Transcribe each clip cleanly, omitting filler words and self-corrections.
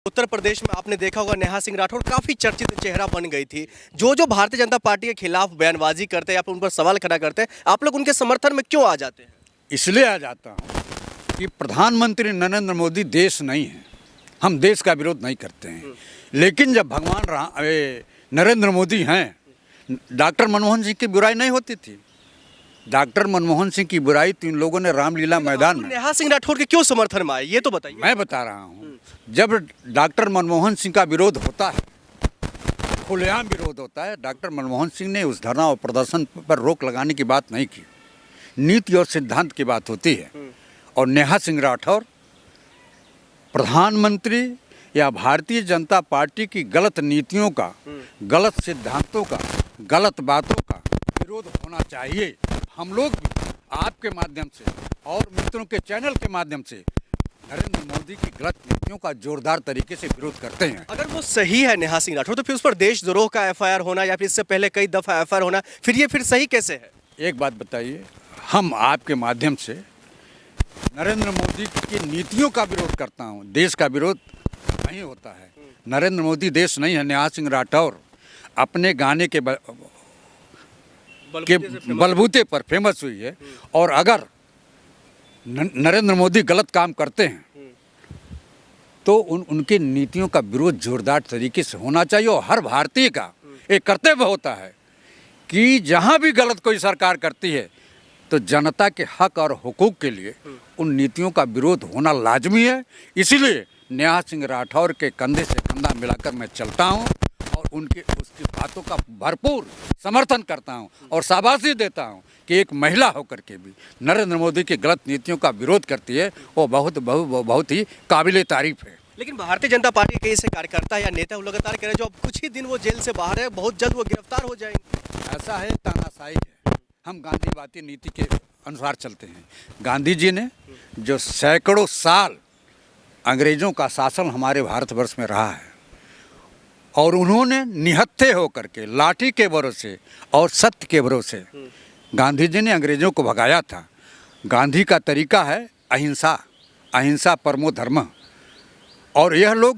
उत्तर प्रदेश में आपने देखा होगा नेहा सिंह राठौर काफी चर्चित चेहरा बन गई थी। जो भारतीय जनता पार्टी के खिलाफ बयानबाजी करते हैं या फिर उन पर सवाल खड़ा करते हैं, आप लोग उनके समर्थन में क्यों आ जाते हैं? इसलिए आ जाता हूँ कि प्रधानमंत्री नरेंद्र मोदी देश नहीं है, हम देश का विरोध नहीं करते हैं। लेकिन जब भगवान नरेंद्र मोदी हैं, डॉक्टर मनमोहन सिंह की बुराई नहीं होती थी। डॉक्टर मनमोहन सिंह की बुराई तो इन लोगों ने रामलीला मैदान में। नेहा सिंह राठौर के क्यों समर्थन में आए, ये तो बताइए। मैं बता रहा हूँ, जब डॉक्टर मनमोहन सिंह का विरोध होता है, खुलेआम विरोध होता है, डॉक्टर मनमोहन सिंह ने उस धरना और प्रदर्शन पर रोक लगाने की बात नहीं की। नीति और सिद्धांत की बात होती है। और नेहा सिंह राठौर प्रधानमंत्री या भारतीय जनता पार्टी की गलत नीतियों का, गलत सिद्धांतों का, गलत बातों का विरोध होना चाहिए। हम लोग भी आपके माध्यम से और मित्रों के चैनल के माध्यम से नरेंद्र मोदी की गलत नीतियों का जोरदार तरीके से विरोध करते हैं। अगर वो सही है नेहा सिंह राठौर, तो फिर उस पर देशद्रोह का एफआईआर होना या फिर इससे पहले कई दफा एफआईआर होना, फिर सही कैसे है? एक बात बताइए, हम आपके माध्यम से नरेंद्र मोदी की नीतियों का विरोध करता हूं, देश का विरोध नहीं होता है। नरेंद्र मोदी देश नहीं है। नेहा सिंह राठौर अपने गाने के बलबूते पर फेमस हुई है। और अगर नरेंद्र मोदी गलत काम करते हैं तो उनकी नीतियों का विरोध जोरदार तरीके से होना चाहिए। और हर भारतीय का एक कर्तव्य होता है कि जहां भी गलत कोई सरकार करती है तो जनता के हक और हुकूक के लिए उन नीतियों का विरोध होना लाजमी है। इसीलिए नेहा सिंह राठौर के कंधे से कंधा मिलाकर मैं चलता हूं और उसकी बातों का भरपूर समर्थन करता हूं और शाबाशी देता हूं कि एक महिला होकर के भी नरेंद्र मोदी की गलत नीतियों का विरोध करती है, वो बहुत ही काबिले तारीफ है। लेकिन भारतीय जनता पार्टी के ऐसे कार्यकर्ता या नेता लगातार कह रहे हैं जो अब कुछ ही दिन वो जेल से बाहर है, बहुत जल्द वो गिरफ्तार हो जाएंगे। ऐसा है, तानाशाही है। हम गांधीवादी नीति के अनुसार चलते हैं। गांधी जी ने जो सैकड़ों साल अंग्रेजों का शासन हमारे भारतवर्ष में रहा है और उन्होंने निहत्थे होकर के लाठी के भरोसे और सत्य के भरोसे गांधी जी ने अंग्रेजों को भगाया था। गांधी का तरीका है अहिंसा, अहिंसा परमो धर्म। और यह लोग,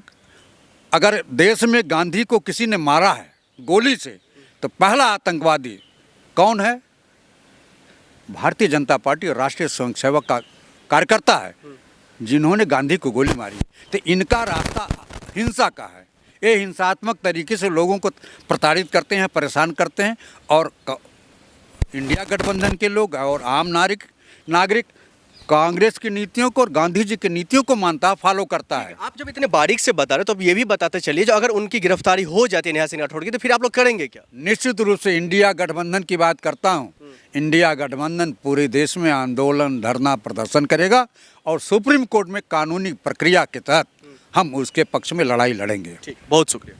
अगर देश में गांधी को किसी ने मारा है गोली से, तो पहला आतंकवादी कौन है? भारतीय जनता पार्टी और राष्ट्रीय स्वयंसेवक का कार्यकर्ता है जिन्होंने गांधी को गोली मारी। तो इनका रास्ता हिंसा का है। ये हिंसात्मक तरीके से लोगों को प्रताड़ित करते हैं, परेशान करते हैं। और इंडिया गठबंधन के लोग और आम नागरिक कांग्रेस की नीतियों को और गांधी जी की नीतियों को मानता, फॉलो करता है। आप जब इतने बारीक से बता रहे हो तो अब ये भी बताते चलिए, जो अगर उनकी गिरफ्तारी हो जाती है नेहा सिंह राठौर की, तो फिर आप लोग करेंगे क्या? निश्चित रूप से इंडिया गठबंधन की बात करता हूँ। इंडिया गठबंधन पूरे देश में आंदोलन, धरना, प्रदर्शन करेगा और सुप्रीम कोर्ट में कानूनी प्रक्रिया के तहत हम उसके पक्ष में लड़ाई लड़ेंगे। ठीक, बहुत शुक्रिया।